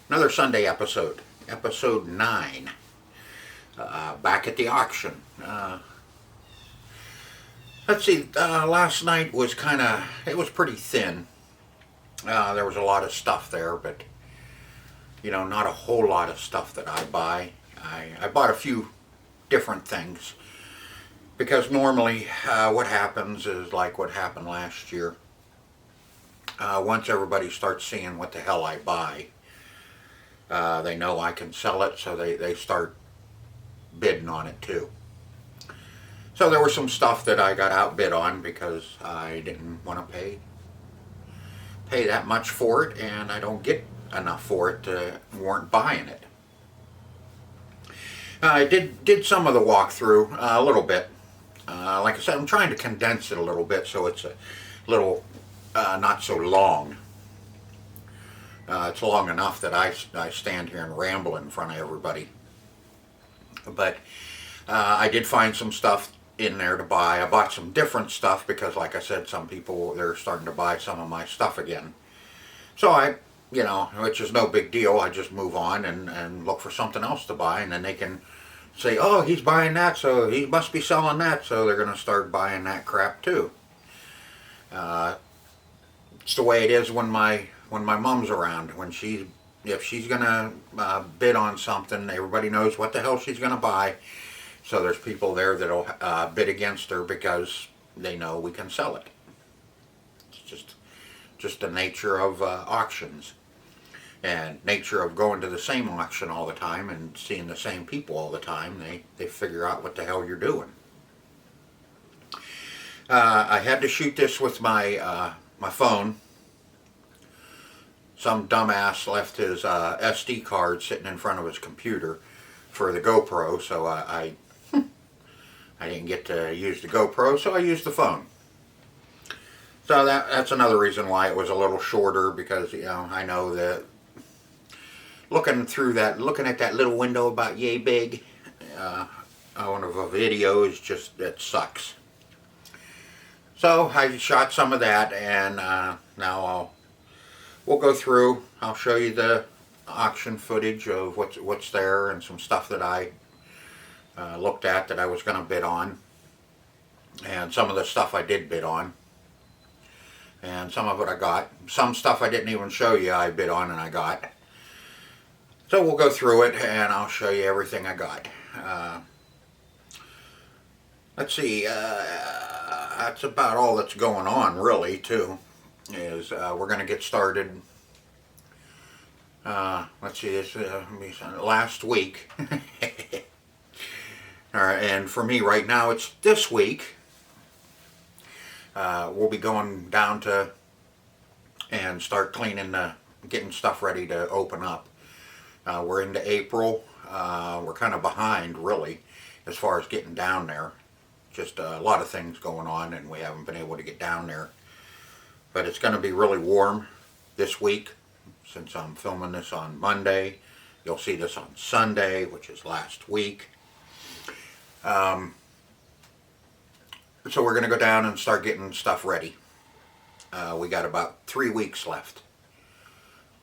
another Sunday episode, episode 9, back at the auction. Let's see, last night was it was pretty thin. There was a lot of stuff there, but, not a whole lot of stuff that I buy. I bought a few different things, because normally what happens is like what happened last year. Once everybody starts seeing what the hell I buy, they know I can sell it, so they start bidding on it too. So there was some stuff that I got outbid on because I didn't want to pay that much for it, and I don't get enough for it to warrant buying it. I did some of the walkthrough a little bit. Like I said, I'm trying to condense it a little bit so it's a little not so long. It's long enough that I stand here and ramble in front of everybody. But I did find some stuff in there to buy. I bought some different stuff because, like I said, some people, they're starting to buy some of my stuff again. So which is no big deal. I just move on and look for something else to buy, and then they can say, oh, he's buying that, so he must be selling that, so they're going to start buying that crap too. It's the way it is when my mom's around. If she's gonna bid on something, everybody knows what the hell she's gonna buy. So there's people there that'll bid against her because they know we can sell it. It's just the nature of auctions, and nature of going to the same auction all the time and seeing the same people all the time. They figure out what the hell you're doing. I had to shoot this with my phone. Some dumbass left his SD card sitting in front of his computer for the GoPro, so I didn't get to use the GoPro, so I used the phone. So that's another reason why it was a little shorter, because I know that looking at that little window about yay big on a video is just, it sucks. So I shot some of that, and now we'll go through. I'll show you the auction footage of what's there, and some stuff that I looked at that I was going to bid on, and some of the stuff I did bid on, and some of it I got. Some stuff I didn't even show you I bid on and I got. So we'll go through it, and I'll show you everything I got. Let's see. That's about all that's going on, really, too. Is we're going to get started. Let's see, this last week. Alright, and for me right now it's this week. We'll be going down to and start cleaning, getting stuff ready to open up. We're into April. We're kind of behind, really, as far as getting down there. Just a lot of things going on, and we haven't been able to get down there. But it's going to be really warm this week, since I'm filming this on Monday. You'll see this on Sunday, which is last week. So we're going to go down and start getting stuff ready. We got about 3 weeks left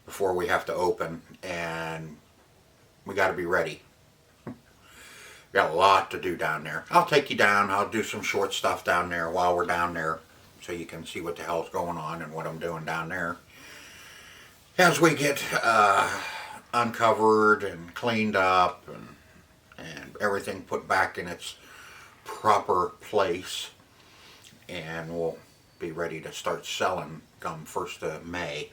before we have to open, and we got to be ready. Got a lot to do down there. I'll take you down. I'll do some short stuff down there while we're down there, so you can see what the hell's going on and what I'm doing down there. As we get uncovered and cleaned up and everything put back in its proper place, and we'll be ready to start selling come 1st of May.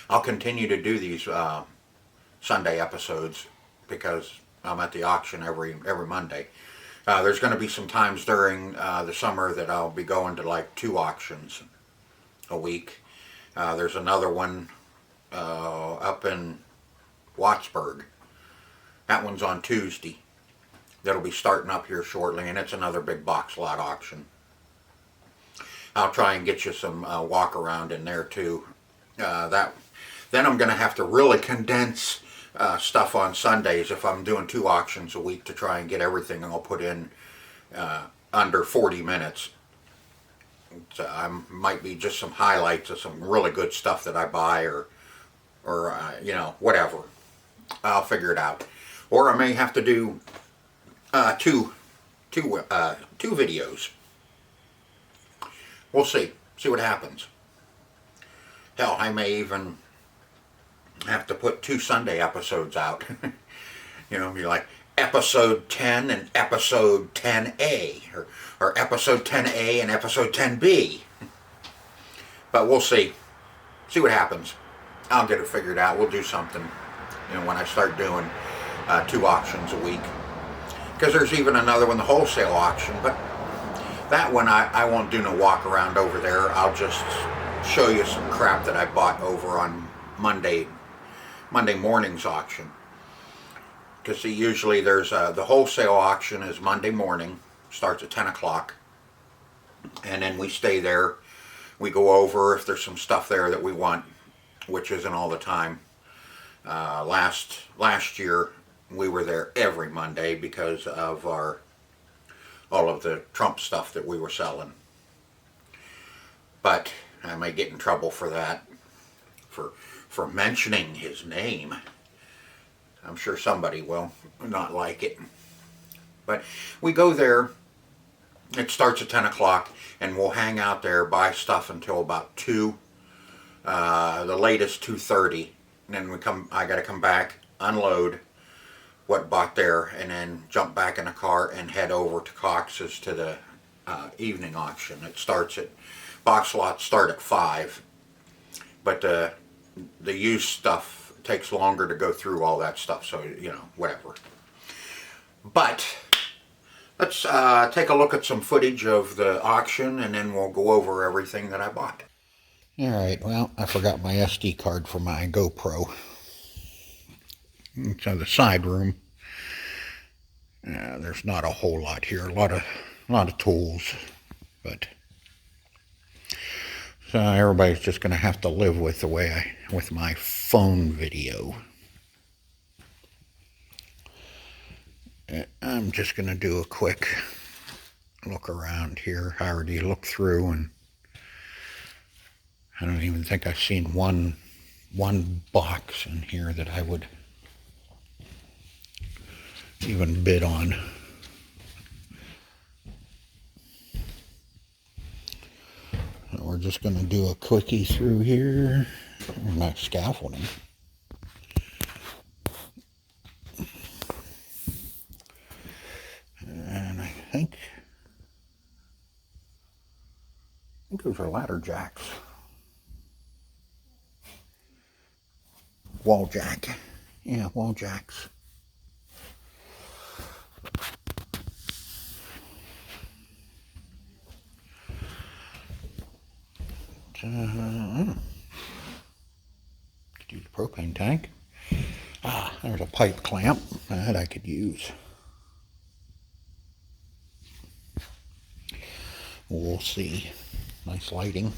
I'll continue to do these Sunday episodes because I'm at the auction every Monday. There's going to be some times during the summer that I'll be going to like 2 auctions a week. There's another one up in Wattsburg. That one's on Tuesday. That'll be starting up here shortly, and it's another big box lot auction. I'll try and get you some walk around in there too. Then I'm going to have to really condense stuff on Sundays if I'm doing 2 auctions a week, to try and get everything I'll put in under 40 minutes. So I might be just some highlights of some really good stuff that I buy, or or whatever. I'll figure it out. Or I may have to do two videos. We'll see. See what happens. Hell, I may even have to put 2 Sunday episodes out. Be like episode 10 and episode 10A, or episode 10A and episode 10B. But we'll see. See what happens. I'll get it figured out. We'll do something, when I start doing 2 auctions a week. Because there's even another one, the wholesale auction, but that one I won't do no walk around over there. I'll just show you some crap that I bought over on Monday morning's auction. Because usually there's the wholesale auction is Monday morning, starts at 10 o'clock, and then we stay there. We go over if there's some stuff there that we want, which isn't all the time. Last year we were there every Monday because of all of the Trump stuff that we were selling. But I may get in trouble for that, for mentioning his name. I'm sure somebody will not like it. But we go there, it starts at 10 o'clock, and we'll hang out there, buy stuff until about 2, the latest 2:30. And then I gotta come back, unload what bought there, and then jump back in the car and head over to Cox's to the evening auction. It starts at, box lots start at 5, but the used stuff takes longer to go through all that stuff, so whatever. But let's take a look at some footage of the auction, and then we'll go over everything that I bought. Alright, well, I forgot my SD card for my GoPro. So the side room, there's not a whole lot here, a lot of tools, but so everybody's just going to have to live with the way with my phone video. I'm just going to do a quick look around here. I already looked through, and I don't even think I've seen one box in here that I would even bid on. We're just going to do a quickie through here. Nice scaffolding. And I think those are ladder jacks. Wall jack. Yeah, wall jacks. Could use a propane tank. There's a pipe clamp that I could use. We'll see. Nice lighting.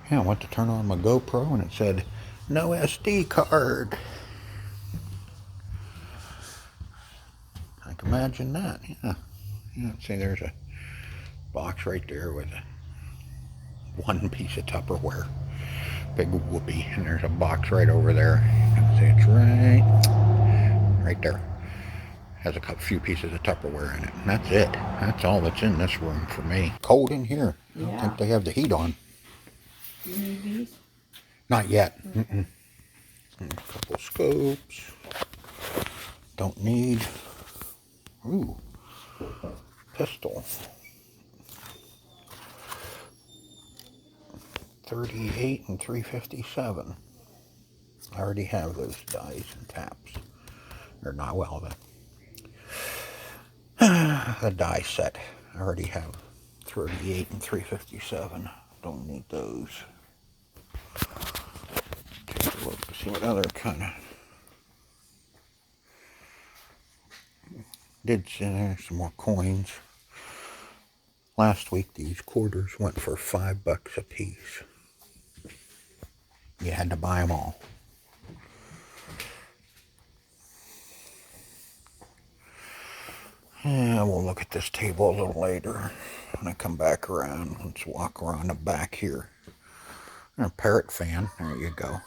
Yeah, I went to turn on my GoPro and it said, no SD card. I can imagine that, yeah. See, there's a box right there with one piece of Tupperware. Big whoopee. And there's a box right over there. See, it's right there. Has a few pieces of Tupperware in it. And that's it. That's all that's in this room for me. Cold in here. Yeah. I don't think they have the heat on. You need these? Not yet. A couple scopes. Don't need. Ooh. Pistol. 38 and 357. I already have those dies and taps. Or not, well, the die set. I already have 38 and 357. Don't need those. Take a look to see what other kind of. Did see there's some more coins. Last week these quarters went for $5 a piece. You had to buy them all. Yeah, we'll look at this table a little later when I come back around. Let's walk around the back here. And a parrot fan. There you go.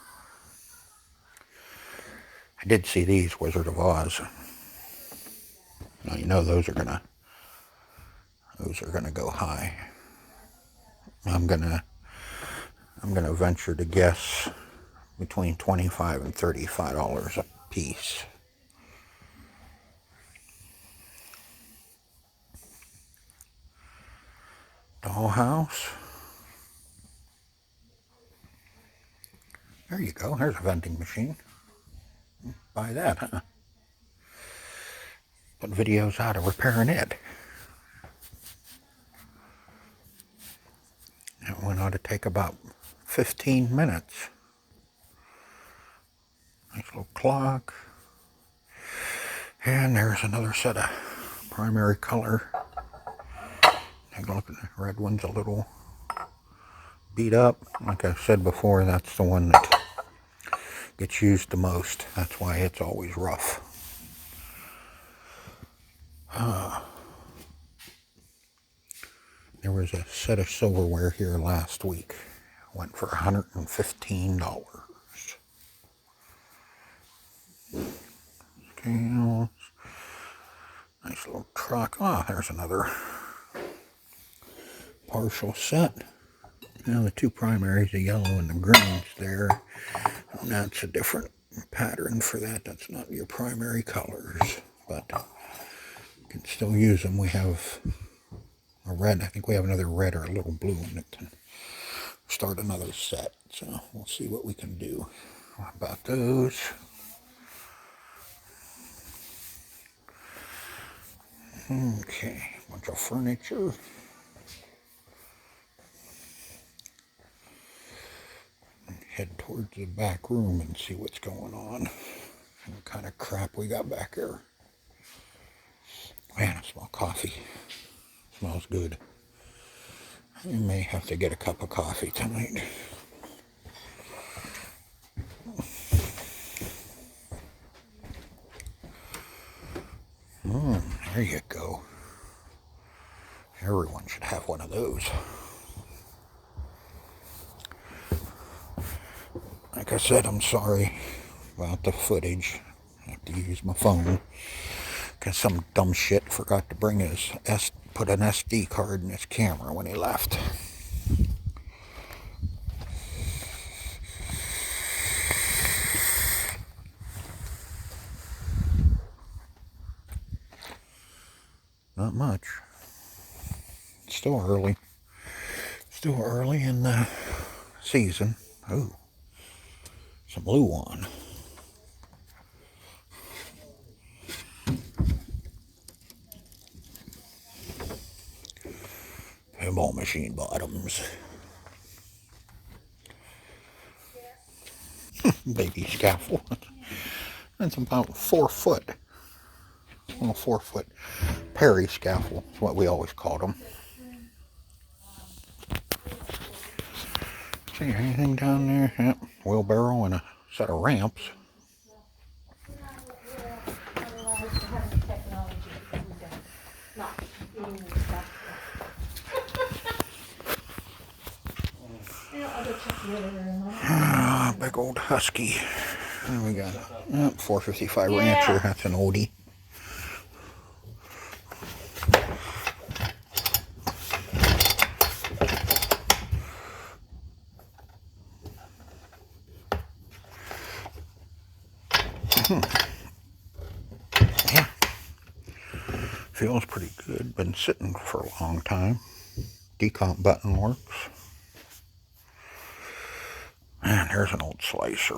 I did see these Wizard of Oz. Now you know those are gonna go high. I'm gonna venture to guess between $25 and $35 a piece. Dollhouse. There you go. There's a vending machine. Buy that, huh? Put videos out of repairing it. That one ought to take about 15 minutes. Nice little clock. And there's another set of primary color. Take a look at the red one's a little beat up. Like I said before, that's the one that gets used the most. That's why it's always rough. There was a set of silverware here last week. Went for $115. Scales. Nice little truck. Ah, there's another partial set. Now the two primaries, the yellow and the green's there. And that's a different pattern for that. That's not your primary colors, but you can still use them. We have a red. I think we have another red or a little blue in it to start another set. So we'll see what we can do. What about those? Okay, bunch of furniture. Head towards the back room and see what's going on. What kind of crap we got back there. Man, I smell coffee. Smells good. I may have to get a cup of coffee tonight. There you go. Everyone should have one of those. Like I said, I'm sorry about the footage. I have to use my phone because some dumb shit forgot to bring put an SD card in his camera when he left. Not much. Still early. Still early in the season. Oh, some Luan. Pinball machine bottoms. Baby scaffold. That's about 4 foot. Well, 4 foot Perry scaffold is what we always called them. See anything down there? Yep. Wheelbarrow and a set of ramps. Big old husky. And we got a 455 Rancher. That's an oldie. Yeah. Feels pretty good. Been sitting for a long time. Decomp button works. And there's an old slicer.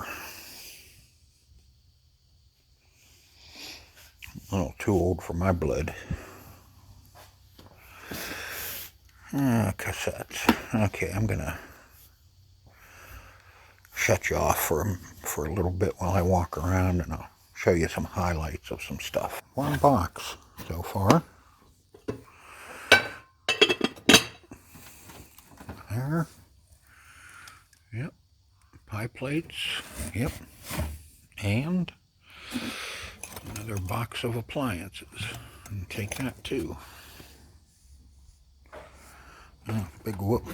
A little too old for my blood. Cassettes. Okay, I'm gonna shut you off for a little bit while I walk around, and I'll show you some highlights of some stuff. One box so far. There. Yep. Pie plates. Yep. And another box of appliances. And take that too. Oh, big whoop.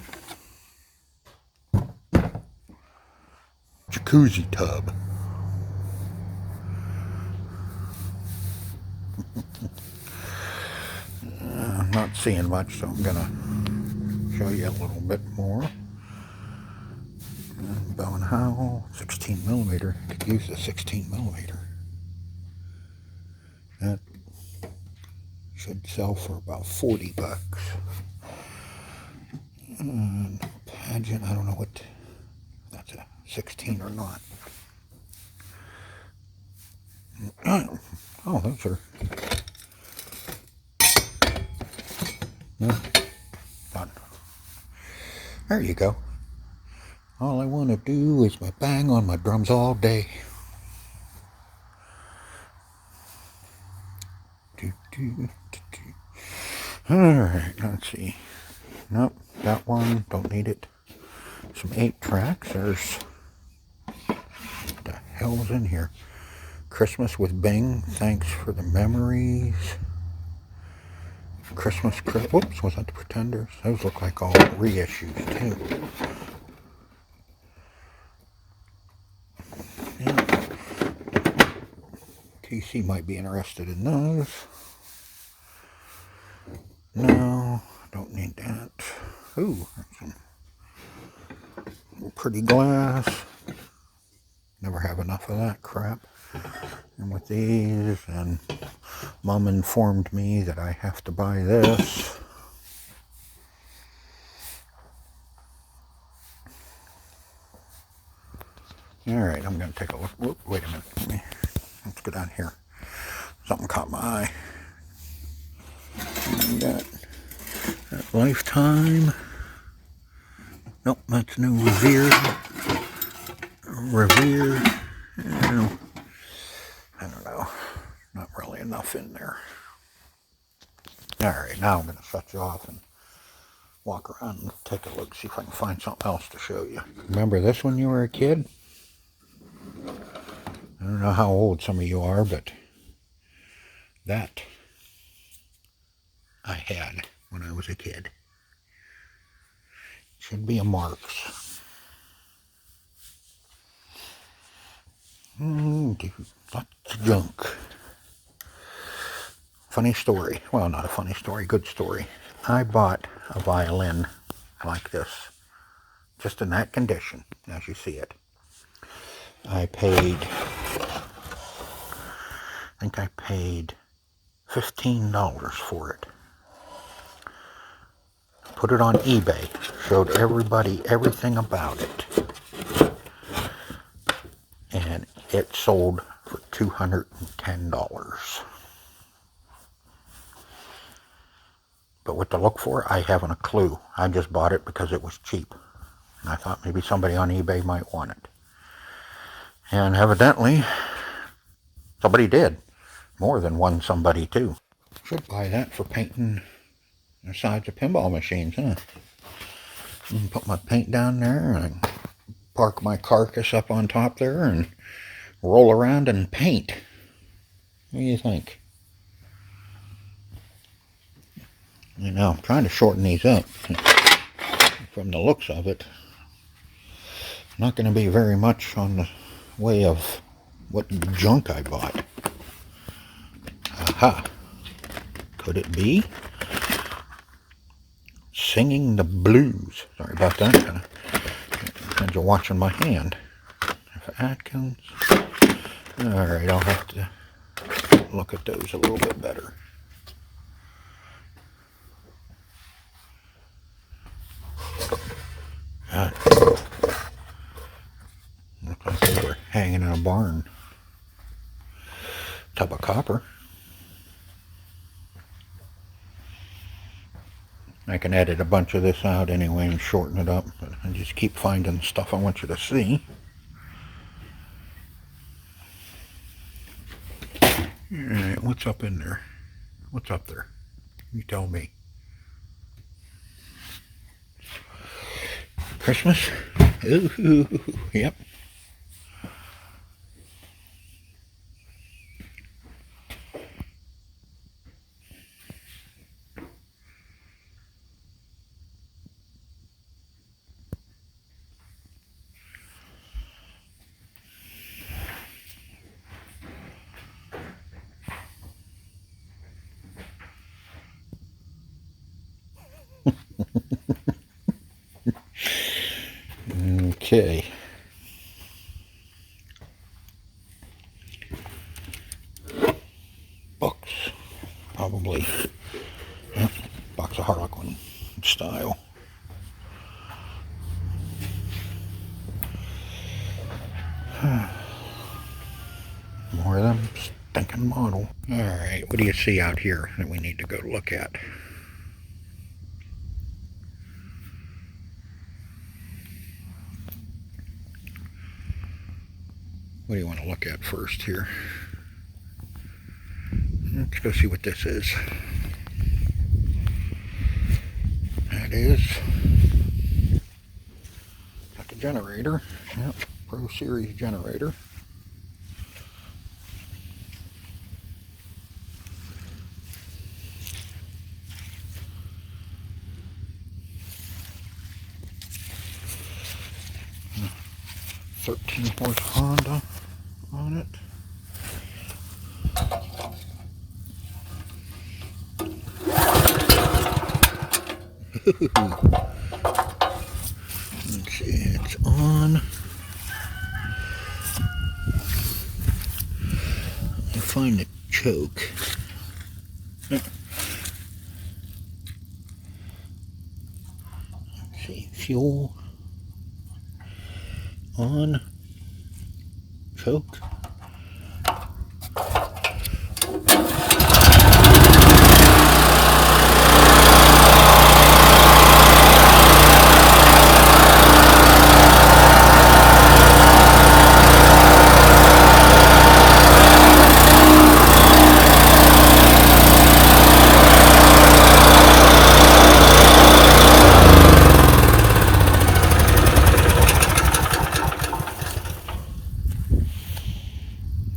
Jacuzzi tub. I'm not seeing much, so I'm gonna show you a little bit more. Bow and Howell, 16 millimeter. Could use a 16 millimeter. That should sell for about 40 bucks. And Pageant, I don't know what that's a 16 or not. Oh, those are. No, done. There you go. All I want to do is bang on my drums all day. Alright, let's see. Nope, that one, don't need it. Some 8 tracks. There's. What the hell's in here? Christmas with Bing, thanks for the memories. Whoops, was that the Pretenders? Those look like all reissues too. Yeah. TC might be interested in those. No, don't need that. Ooh, some pretty glass. Never have enough of that crap. And with these, and Mom informed me that I have to buy this. Alright, I'm going to take a look. Whoop, wait a minute. Let's go down here. Something caught my eye. We got that Lifetime. Nope, that's new Revere. I don't know. Not really enough in there. Alright, now I'm going to shut you off and walk around and take a look, see if I can find something else to show you. Remember this when you were a kid? I don't know how old some of you are, but that I had when I was a kid. Should be a Marks. Lots of junk. Funny story. Well, not a funny story, good story. I bought a violin like this, just in that condition, as you see it. I think I paid $15 for it. Put it on eBay, showed everybody everything about it. And it sold for $210. But what to look for, I haven't a clue. I just bought it because it was cheap. And I thought maybe somebody on eBay might want it. And evidently, somebody did. More than one somebody, too. Should buy that for painting the sides of pinball machines, huh? And put my paint down there and park my carcass up on top there and roll around and paint. What do you think? You know, I'm trying to shorten these up. From the looks of it, not going to be very much on the way of what junk I bought. Aha! Could it be? Singing the Blues. Sorry about that. Kind of watching my hand. Atkins. Alright, I'll have to look at those a little bit better. God. Looked like they were hanging in a barn. Tub of copper. I can edit a bunch of this out anyway and shorten it up, but I just keep finding stuff I want you to see. Alright, what's up in there? What's up there? You tell me. Christmas? Ooh, yep. Okay. Books. Probably. Yeah, box of Harlequin style. More of them stinking model. Alright, what do you see out here that we need to go look at? What do you want to look at first here? Let's go see what this is. That is got the generator. Yep, Pro Series generator. Hmm. 13-horse Honda on it. Let's see, it's on. I find the choke. Let's see, fuel on, choke.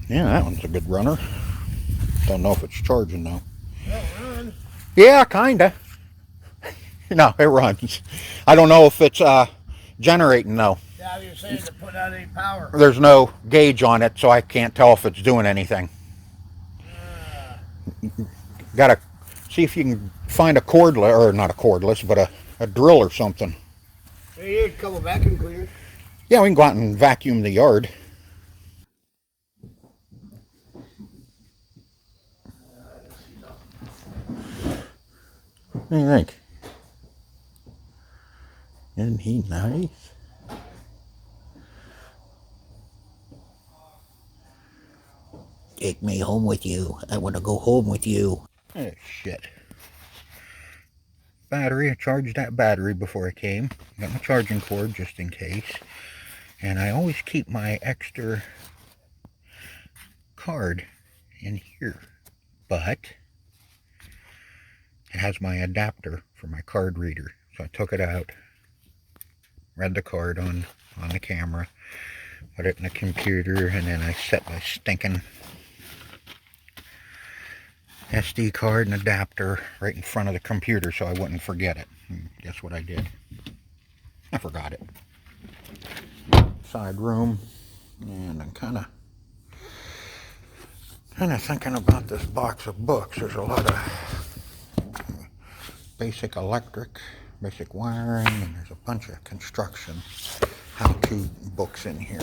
Yeah, that one's a good runner. Don't know if it's charging though. Run. Yeah, kinda. No, it runs. I don't know if it's generating though. Yeah, you're saying to put out any power. There's no gauge on it, so I can't tell if it's doing anything. Gotta see if you can find a cordless, or not a cordless, but a drill or something. Hey, you need a couple vacuum cleaners. Yeah, we can go out and vacuum the yard. What do you think? Isn't he nice? Take me home with you. I want to go home with you. Oh, shit. Battery. I charged that battery before I came. Got my charging cord just in case. And I always keep my extra card in here. But it has my adapter for my card reader. So I took it out, read the card on the camera, put it in the computer, and then I set my stinking SD card and adapter right in front of the computer so I wouldn't forget it. And guess what I did? I forgot it. Side room, and I'm kind of thinking about this box of books. There's a lot of basic electric, basic wiring, and there's a bunch of construction how-to books in here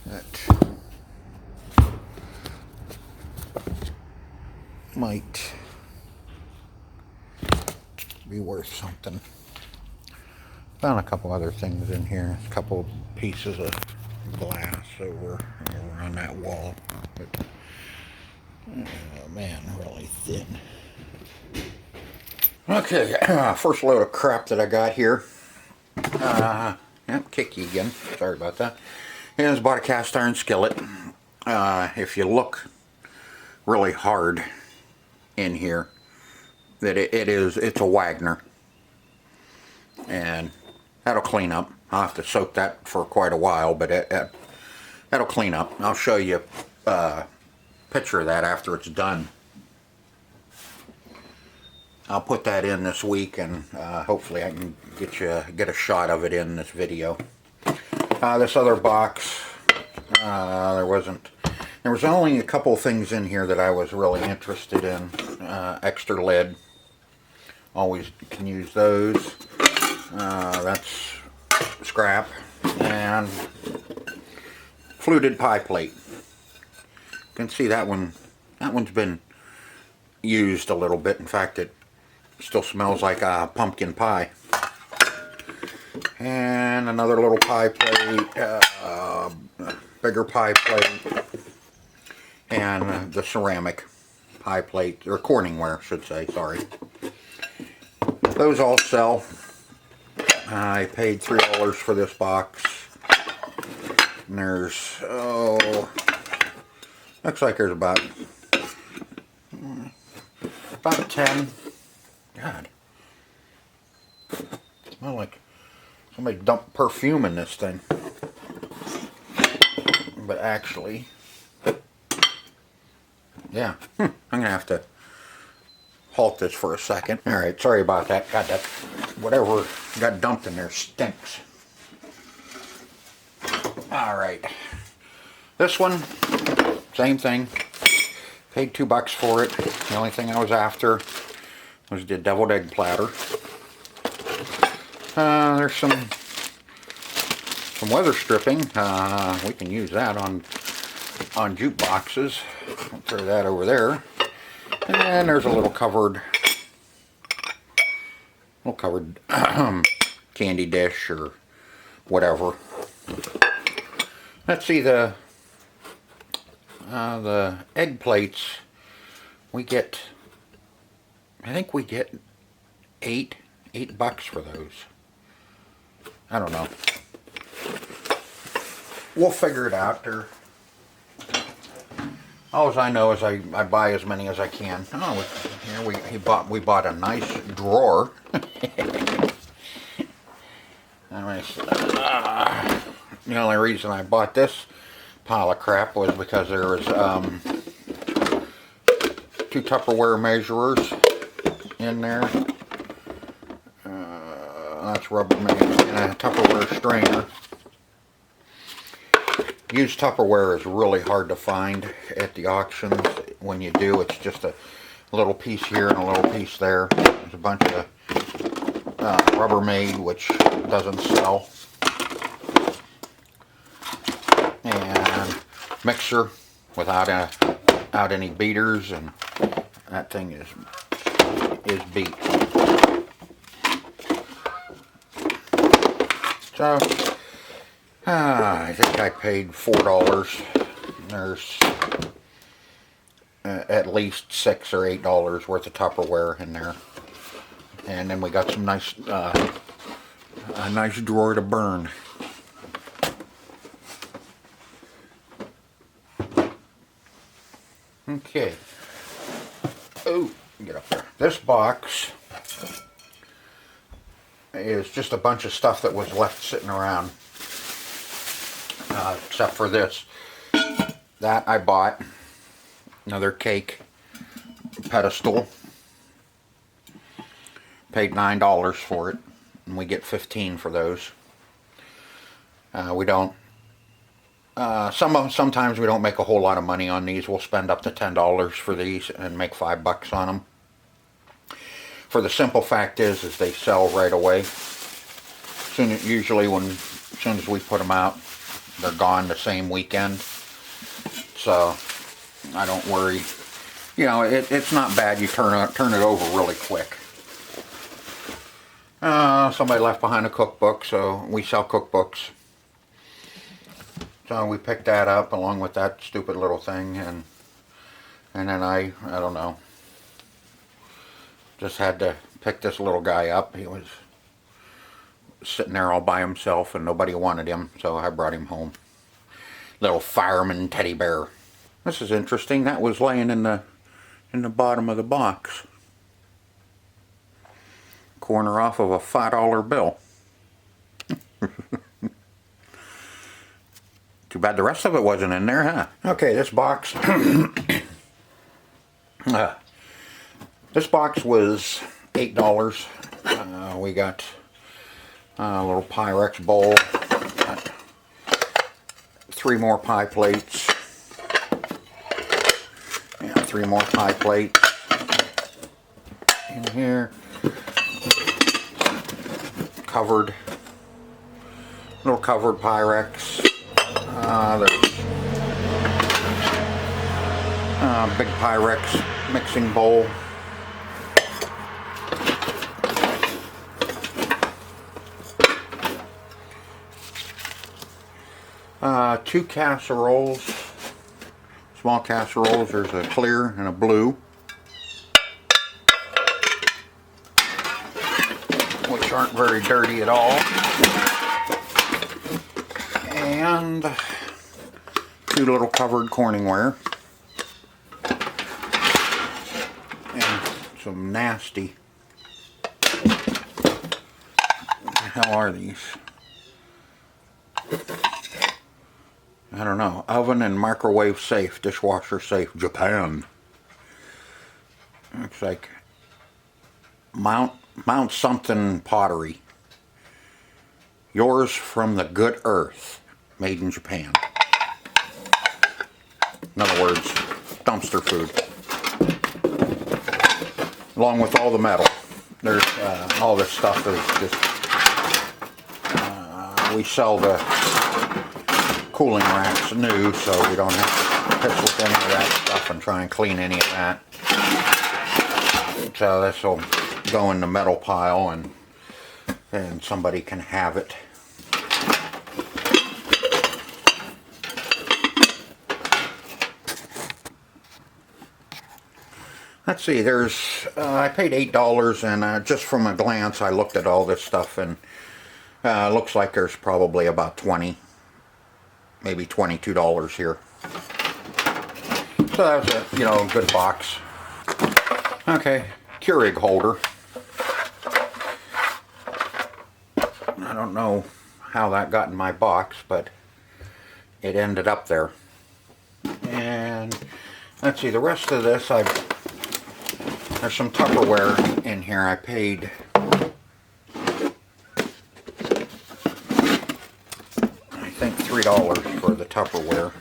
that might be worth something. Found a couple other things in here. A couple pieces of glass over on that wall. But, oh man, really thin. Okay, first load of crap that I got here. Yep, kick you again. Sorry about that. And I bought a cast iron skillet. If you look really hard in here, that it's a Wagner. And that'll clean up. I'll have to soak that for quite a while, but that'll clean up. I'll show you a picture of that after it's done. I'll put that in this week, and hopefully I can get a shot of it in this video. This other box, there was only a couple things in here that I was really interested in. Extra lead, always can use those. That's scrap, and fluted pie plate. You can see that one's been used a little bit. In fact, it still smells like a pumpkin pie. And another little pie plate, bigger pie plate, and the ceramic pie plate, or Corningware, I should say, sorry. Those all sell. I paid $3 for this box. And there's, looks like there's about 10. God. Smell like somebody dumped perfume in this thing. But actually, yeah, I'm going to have to halt this for a second. Alright, sorry about that. God, that whatever got dumped in there stinks. Alright. This one, same thing. Paid $2 for it. The only thing I was after was the deviled egg platter. There's some weather stripping. We can use that on jukeboxes. I'll throw that over there. And there's a little covered candy dish or whatever. Let's see, the egg plates, we get, I think we get $8 for those. I don't know. We'll figure it out. All I know is I buy as many as I can. Oh, here we bought a nice drawer. The only reason I bought this pile of crap was because there was 2 Tupperware measurers in there. That's Rubbermaid, and a Tupperware strainer. Used Tupperware is really hard to find at the auctions. When you do, it's just a little piece here and a little piece there. There's a bunch of Rubbermaid, which doesn't sell. And mixer without any beaters, and that thing is beat. So I think I paid $4. There's at least $6 or $8 worth of Tupperware in there, and then we got some nice a nice drawer to burn. Okay. Oh, get up there. This box is just a bunch of stuff that was left sitting around. Except for this. That I bought. Another cake pedestal. Paid $9 for it. And we get 15 for those. We don't. Sometimes we don't make a whole lot of money on these. We'll spend up to $10 for these and make $5 on them. For the simple fact is they sell right away. Usually as soon as we put them out, they're gone the same weekend. So I don't worry. You know, it's not bad. You turn it over really quick. Somebody left behind a cookbook, so we sell cookbooks. So we picked that up along with that stupid little thing, and then I don't know, just had to pick this little guy up. He was sitting there all by himself and nobody wanted him, so I brought him home. Little fireman teddy bear. This is interesting. That was laying in the bottom of the box. Corner off of a $5 bill. Too bad the rest of it wasn't in there, huh? Okay, this box. This box was $8. We got a little Pyrex bowl. 3 more pie plates. Yeah, 3 more pie plates. In here. Covered. little covered Pyrex. There's big Pyrex mixing bowl. Two casseroles, small casseroles. There's a clear and a blue, which aren't very dirty at all. And two little covered Corningware. And some nasty, what the hell are these? I don't know. Oven and microwave safe, dishwasher safe, Japan. Looks like Mount something pottery. Yours from the good earth, made in Japan. In other words, dumpster food. Along with all the metal. There's all this stuff is just. We sell the cooling racks new, so we don't have to piss with any of that stuff and try and clean any of that. So this will go in the metal pile and somebody can have it. Let's see, there's, I paid $8 and just from a glance I looked at all this stuff and looks like there's probably about 20, maybe $22 here. So that was a, you know, good box. Okay, Keurig holder. I don't know how that got in my box, but it ended up there. And let's see, the rest of this, there's some Tupperware in here. I paid I think $3 for the Tupperware.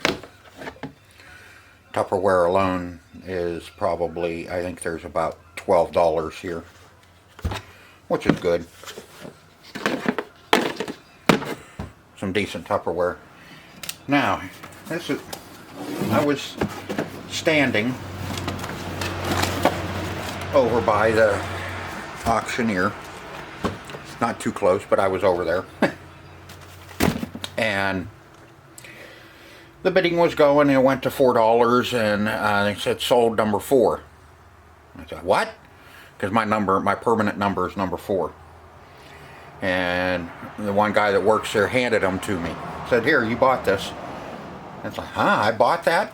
Tupperware alone is probably, I think there's about $12 here, which is good. Some decent Tupperware. Now, this is, I was standing over by the auctioneer, not too close, but I was over there. And the bidding was going, and it went to $4, and they said sold number 4. I said, what? Because my permanent number is number 4. And the one guy that works there handed them to me. Said, here, you bought this. And it's like, huh, I bought that?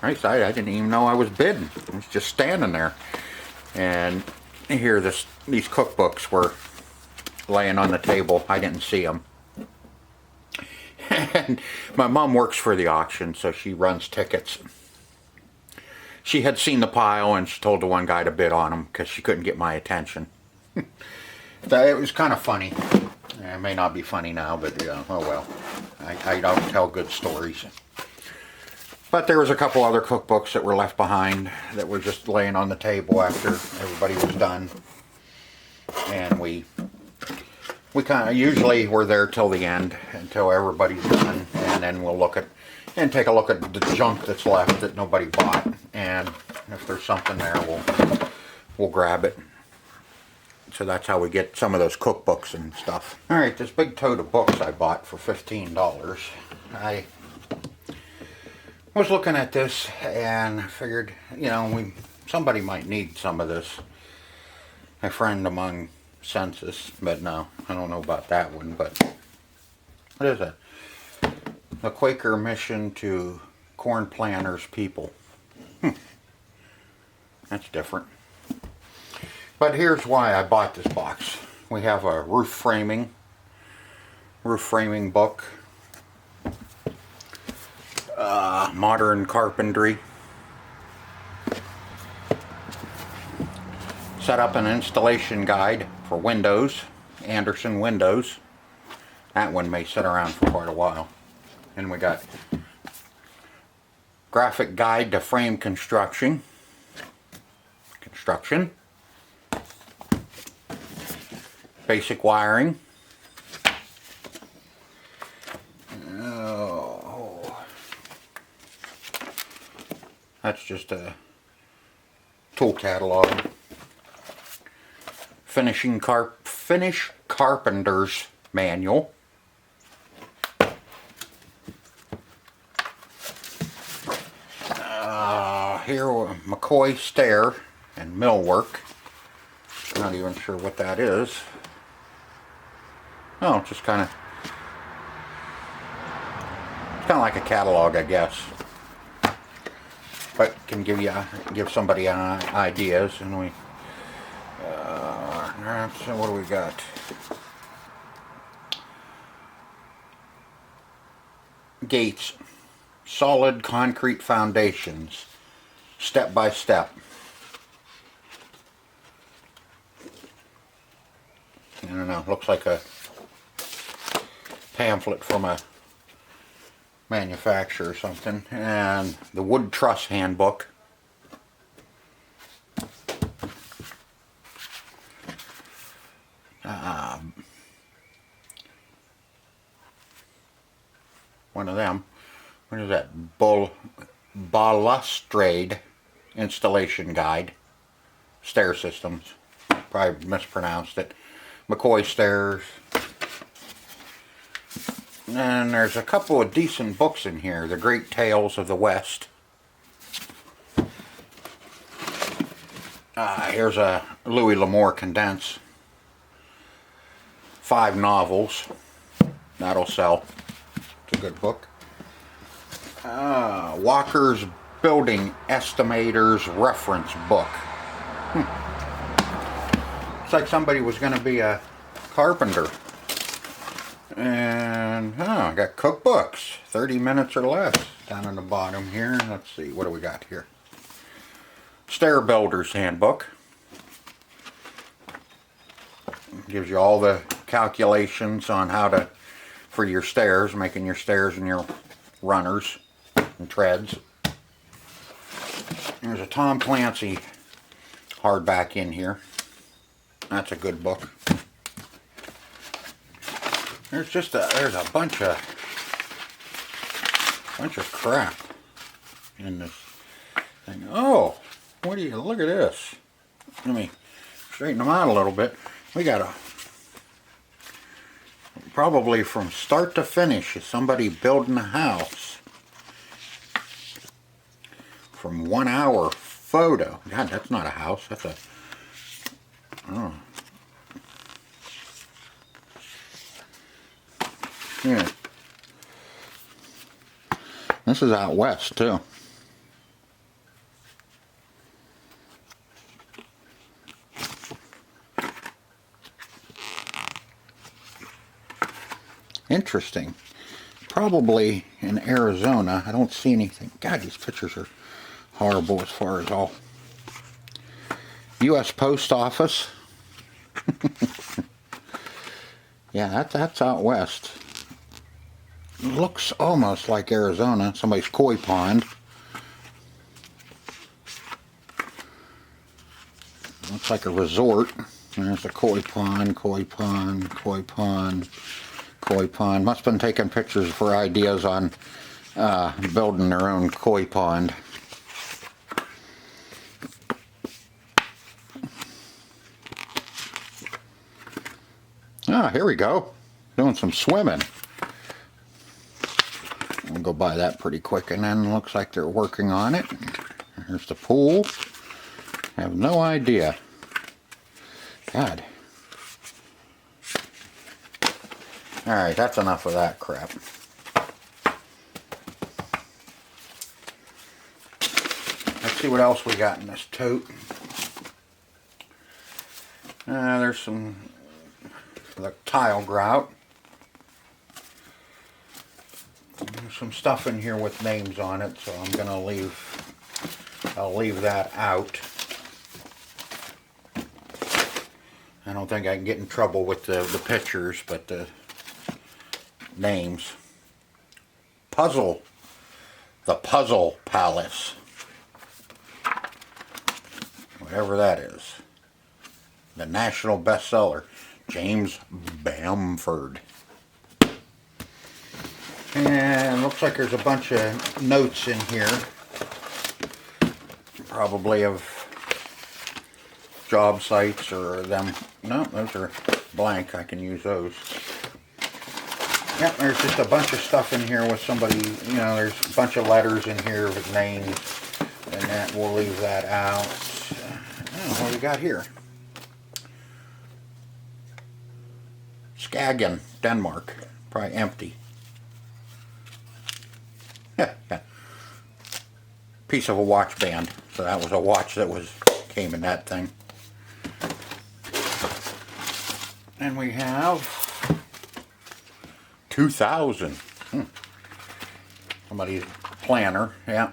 I said, I didn't even know I was bidding. I was just standing there. And here, these cookbooks were laying on the table. I didn't see them. And my mom works for the auction, so she runs tickets. She had seen the pile, and she told the one guy to bid on them because she couldn't get my attention. So it was kind of funny. It may not be funny now, but yeah, oh well. I don't tell good stories. But there was a couple other cookbooks that were left behind that were just laying on the table after everybody was done. And we kind of, usually we're there till the end, until everybody's done, and then we'll look at, and take a look at the junk that's left that nobody bought. And if there's something there, we'll grab it. So that's how we get some of those cookbooks and stuff. Alright, this big tote of books I bought for $15. I was looking at this and figured, you know, somebody might need some of this. A friend among census, but no, I don't know about that one. But what is it? The Quaker Mission to Corn Planters People. That's different. But here's why I bought this box. We have a roof framing book, modern carpentry, set up an installation guide for windows, Anderson windows. That one may sit around for quite a while. And we got graphic guide to frame construction. Basic wiring. That's just a tool catalog. Finish Carpenter's Manual. Here, McCoy Stair and Millwork. Not even sure what that is. Oh, just kind of, it's kind of like a catalog, I guess. But can give somebody ideas, and we. So what do we got? Gates, solid concrete foundations, step by step. I don't know, looks like a pamphlet from a manufacturer or something. And the Wood Truss Handbook. One of them. What is that? Balustrade Installation Guide. Stair systems. Probably mispronounced it. McCoy Stairs. And there's a couple of decent books in here. The Great Tales of the West. Here's a Louis L'Amour condense. 5 novels. That'll sell. It's a good book. Walker's Building Estimator's Reference Book. Looks like somebody was going to be a carpenter. And I got cookbooks, 30 minutes or less, down on the bottom here. Let's see, what do we got here? Stair Builder's Handbook. Gives you all the calculations on how to, for your stairs, making your stairs and your runners and treads. There's a Tom Clancy hardback in here. That's a good book. There's a bunch of crap in this thing. Oh, what do you look at this? Let me straighten them out a little bit. We got probably from start to finish, is somebody building a house. From 1 hour photo. God, that's not a house. That's a. Oh. Yeah. This is out west too. Interesting. Probably in Arizona. I don't see anything. God, these pictures are horrible as far as all. U.S. Post Office. Yeah, that's out west. Looks almost like Arizona. Somebody's koi pond. Looks like a resort. There's a koi pond, koi pond, koi pond, koi pond. Must have been taking pictures for ideas on building their own koi pond. Ah, here we go. Doing some swimming. We'll go by that pretty quick, and then looks like they're working on it. Here's the pool. I have no idea. God. Alright, that's enough of that crap. Let's see what else we got in this tote. There's some tile grout. There's some stuff in here with names on it, so I'm gonna I'll leave that out. I don't think I can get in trouble with the pictures, but the names. The Puzzle Palace. Whatever that is. The national bestseller. James Bamford. And looks like there's a bunch of notes in here. probably of job sites or them. No, those are blank. I can use those. Yep, there's just a bunch of stuff in here with somebody, you know, there's a bunch of letters in here with names, and that, we'll leave that out. Oh, what do we got here? Skagen, Denmark. Probably empty. Piece of a watch band. So that was a watch that came in that thing. And we have 2000. Somebody's planner, yeah.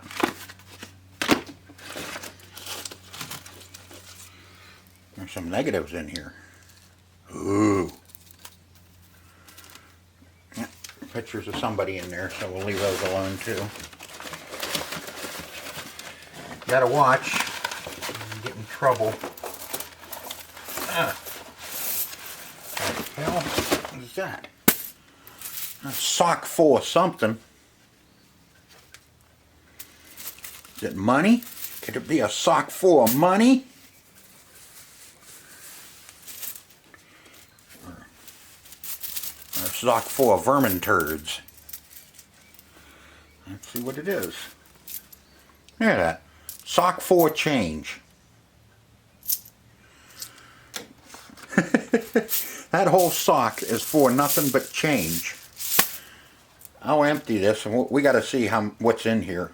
There's some negatives in here. Ooh. Yeah, pictures of somebody in there, so we'll leave those alone too. Gotta watch. Get in trouble. What the hell is that? A sock full of something. Is it money? Could it be a sock full of money? Or a sock full of vermin turds? Let's see what it is. Look at that. Sock full of change. That whole sock is for nothing but change. I'll empty this, and we got to see what's in here.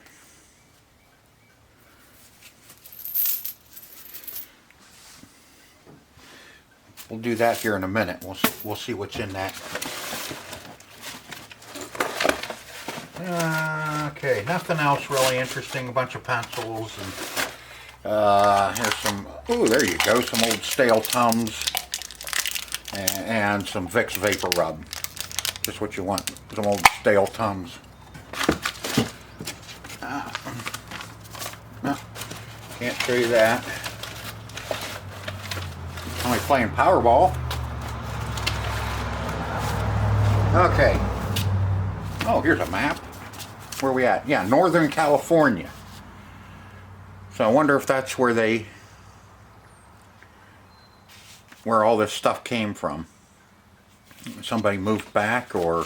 We'll do that here in a minute. We'll see what's in that. Okay, nothing else really interesting. A bunch of pencils and here's some. Ooh, there you go. Some old stale Tums and some Vicks Vapor Rub. Just what you want. Some old stale Tums. No, can't show you that. Only playing Powerball. Okay. Oh, here's a map. Where are we at? Yeah, Northern California. So I wonder if that's where all this stuff came from. Somebody moved back, or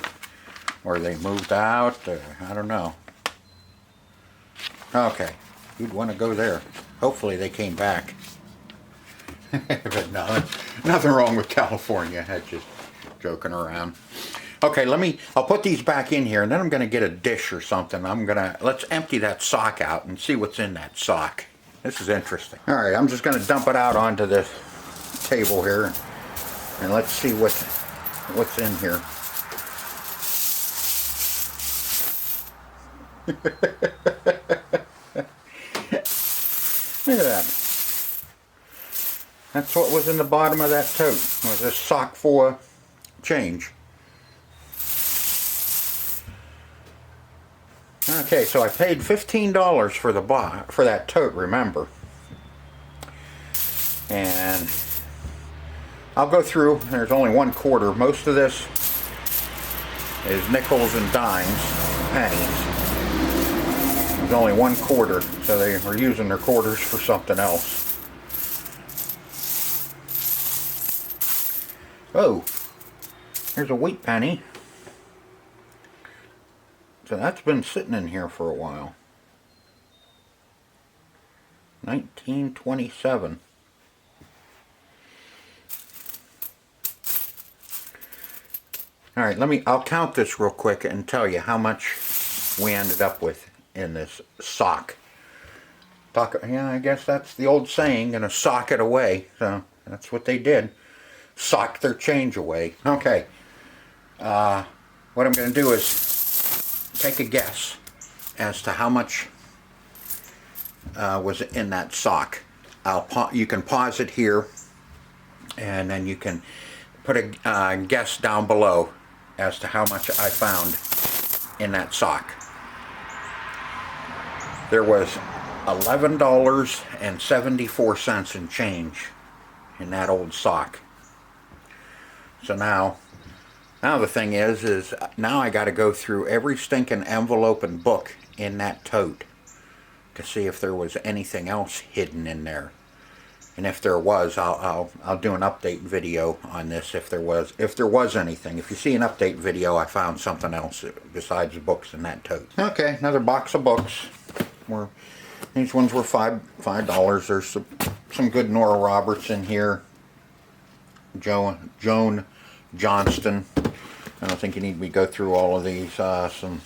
they moved out. I don't know. Okay, you'd want to go there. Hopefully they came back. But no, nothing wrong with California. I'm just joking around. Okay, I'll put these back in here, and then I'm going to get a dish or something. Let's empty that sock out and see what's in that sock. This is interesting. All right, I'm just going to dump it out onto this table here, and let's see what's in here. Look at that. That's what was in the bottom of that tote. Was this sock full of change. Okay, so I paid $15 for that tote, remember. And I'll go through. There's only 1/4. Most of this is nickels and dimes, pennies. There's only 1/4, so they were using their quarters for something else. Oh, here's a wheat penny. So that's been sitting in here for a while. 1927. All right, I'll count this real quick and tell you how much we ended up with in this sock. Yeah, I guess that's the old saying, gonna sock it away. So that's what they did. Sock their change away. Okay. What I'm gonna do is take a guess as to how much was in that sock. You can pause it here, and then you can put a guess down below as to how much I found in that sock. There was $11.74 in change in that old sock. So now the thing is now I got to go through every stinking envelope and book in that tote to see if there was anything else hidden in there. And if there was, I'll do an update video on this if there was anything. If you see an update video, I found something else besides books in that tote. Okay, another box of books. These ones were $5. There's some good Nora Roberts in here. Joan Johnston. I don't think you need me to go through all of these. Some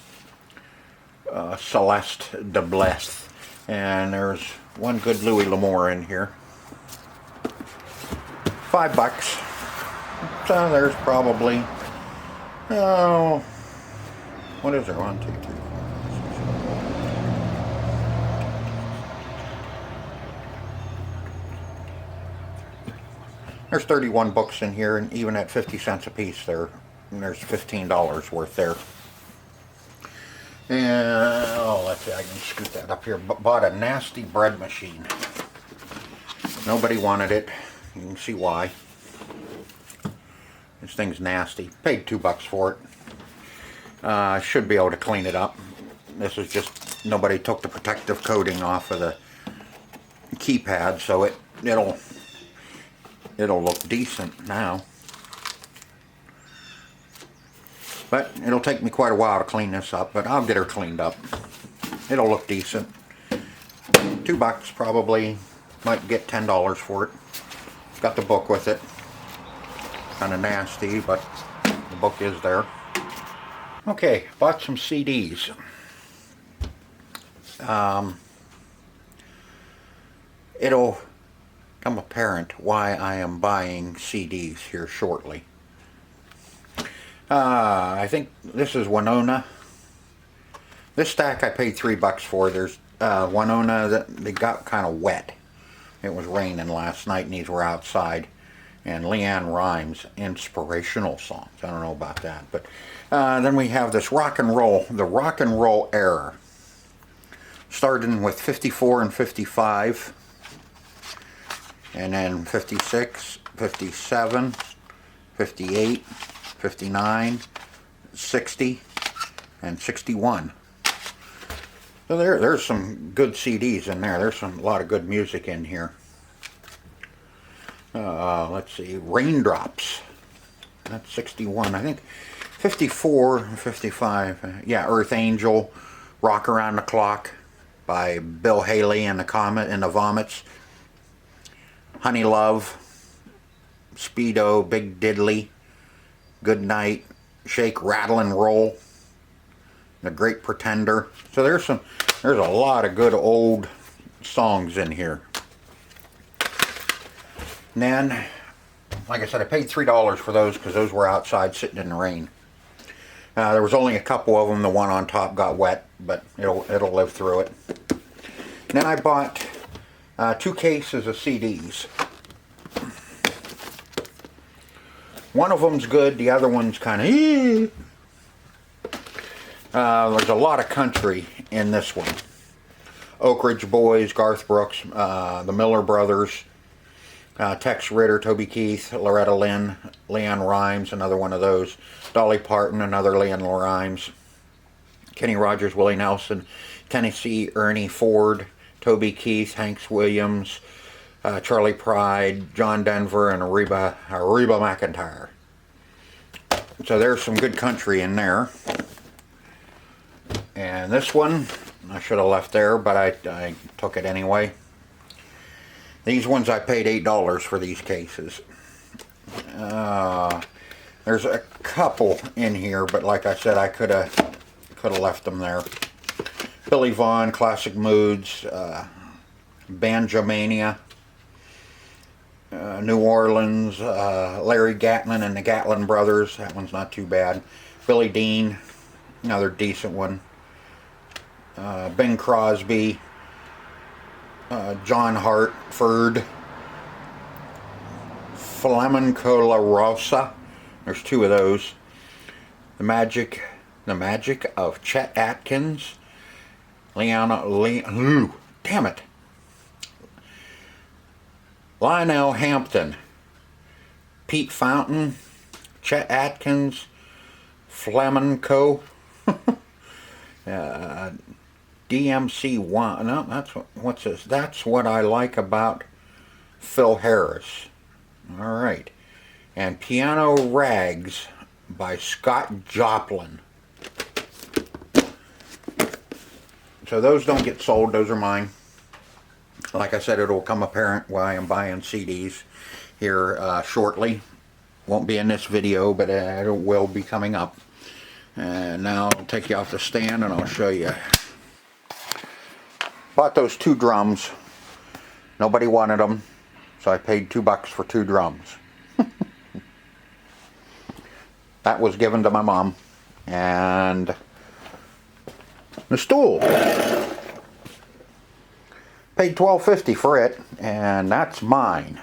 Celeste de Blesse. And there's one good Louis L'Amour in here. $5. So there's probably, oh, what is there? 1, 2, 3, 4, 5, 6, 7. There's 31 books in here, and even at 50 cents a piece, there's $15 worth there. And, oh, let's see, I can scoot that up here. Bought a nasty bread machine. Nobody wanted it. You can see why. This thing's nasty. Paid $2 for it. I should be able to clean it up. This is just, nobody took the protective coating off of the keypad, so it'll look decent now. But it'll take me quite a while to clean this up, but I'll get her cleaned up. It'll look decent. $2 probably. Might get $10 for it. Got the book with it. Kind of nasty, but the book is there. Okay, bought some CDs. It'll become apparent why I am buying CDs here shortly. I think this is Winona. This stack I paid $3 for. There's Winona that they got kind of wet. It was raining last night and these were outside. And Leanne Rimes, inspirational songs. I don't know about that. But then we have this rock and roll, the rock and roll era. Starting with 54 and 55. And then 56, 57, 58, 59, 60, and 61. So there's some good CDs in there. There's a lot of good music in here. Let's see, Raindrops. That's 61. I think 54, 55. Yeah, Earth Angel, Rock Around the Clock by Bill Haley and the Comet and the Vomits. Honey Love, Speedo, Big Diddley, Good Night, Shake, Rattle and Roll, The Great Pretender. So there's a lot of good old songs in here. And then, like I said, I paid $3 for those because those were outside sitting in the rain. There was only a couple of them. The one on top got wet, but it'll live through it. And then I bought 2 cases of CDs. One of them's good, the other one's kind of there's a lot of country in this one. Oak Ridge Boys, Garth Brooks, the Miller Brothers, Tex Ritter, Toby Keith, Loretta Lynn, Leanne Rimes, another one of those. Dolly Parton, another Leanne Rimes. Kenny Rogers, Willie Nelson, Tennessee Ernie Ford, Toby Keith, Hanks Williams, Charlie Pride, John Denver, and Reba McEntire. So there's some good country in there. And this one, I should have left there, but I took it anyway. These ones I paid $8 for these cases. There's a couple in here, but like I said, I could have left them there. Billy Vaughn, Classic Moods, Banjomania, New Orleans, Larry Gatlin and the Gatlin Brothers. That one's not too bad. Billy Dean, another decent one. Bing Crosby, John Hartford, Flamenco La Rosa. There's 2 of those. The Magic of Chet Atkins. Damn it. Lionel Hampton, Pete Fountain, Chet Atkins, Flamenco, DMC one. No, what's this? That's What I Like About Phil Harris. All right. And Piano Rags by Scott Joplin. So those don't get sold. Those are mine. Like I said, it'll come apparent why I'm buying CDs here shortly. Won't be in this video, but it will be coming up. And now I'll take you off the stand and I'll show you. Bought those 2 drums. Nobody wanted them, so I paid $2 for 2 drums. That was given to my mom. And the stool. Paid $12.50 for it, and that's mine.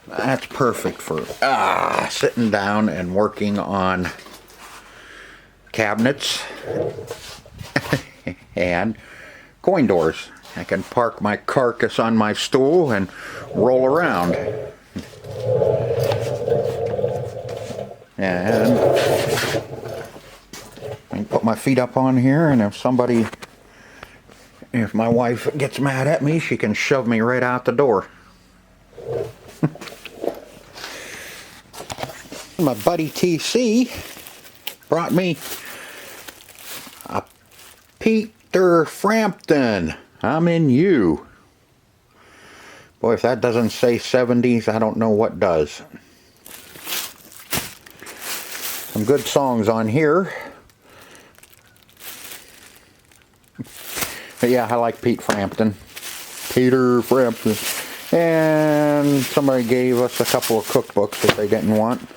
That's perfect for sitting down and working on cabinets and coin doors. I can park my carcass on my stool and roll around. And I can put my feet up on here, and if my wife gets mad at me, she can shove me right out the door. My buddy TC brought me a Peter Frampton, I'm in You. Boy, if that doesn't say 70s, I don't know what does. Some good songs on here. But yeah, I like Pete Frampton. Peter Frampton. And somebody gave us a couple of cookbooks that they didn't want.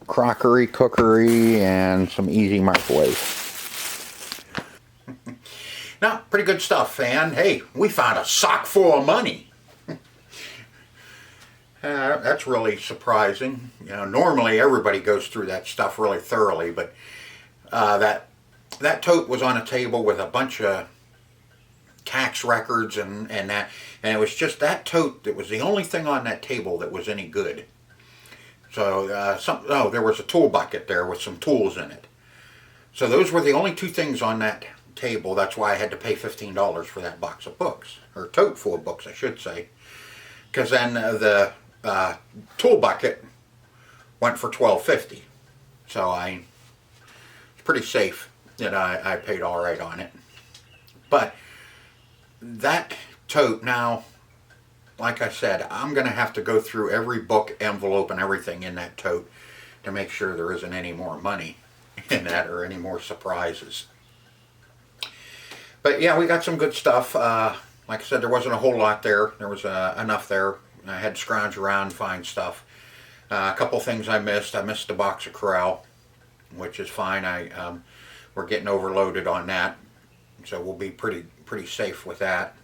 Crockery, cookery, and some easy microwave. Now, pretty good stuff, and hey, we found a sock full of money. That's really surprising. You know, normally everybody goes through that stuff really thoroughly, but that tote was on a table with a bunch of tax records and that, and it was just that tote that was the only thing on that table that was any good. So there was a tool bucket there with some tools in it. So those were the only 2 things on that table. That's why I had to pay $15 for that box of books, or tote full of books, I should say. Because then the tool bucket went for $12.50. So it's pretty safe that I paid all right on it. But that tote now, like I said, I'm going to have to go through every book, envelope, and everything in that tote to make sure there isn't any more money in that or any more surprises. But yeah, we got some good stuff. Like I said, there wasn't a whole lot there. There was enough there. I had to scrounge around and find stuff. A couple things I missed. I missed a box of Corral, which is fine. We're getting overloaded on that, so we'll be pretty safe with that.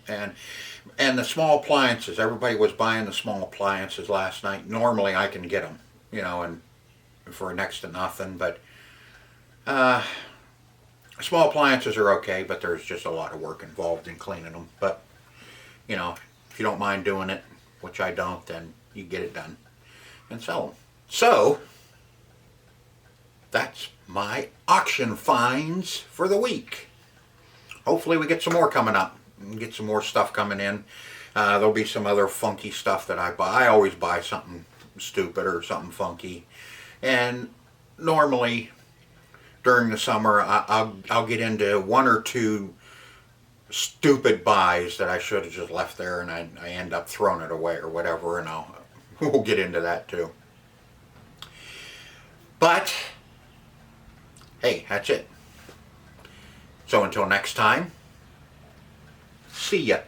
And the small appliances, everybody was buying the small appliances last night. Normally I can get them, you know, and for next to nothing, but small appliances are okay, but there's just a lot of work involved in cleaning them. But, you know, if you don't mind doing it, which I don't, then you get it done and sell them. So, that's my auction finds for the week. Hopefully we get some more coming up. Get some more stuff coming in. There'll be some other funky stuff that I buy. I always buy something stupid or something funky. And normally during the summer I'll get into 1 or 2 stupid buys that I should have just left there, and I end up throwing it away or whatever, and we'll get into that too. But hey, that's it. So until next time, see ya.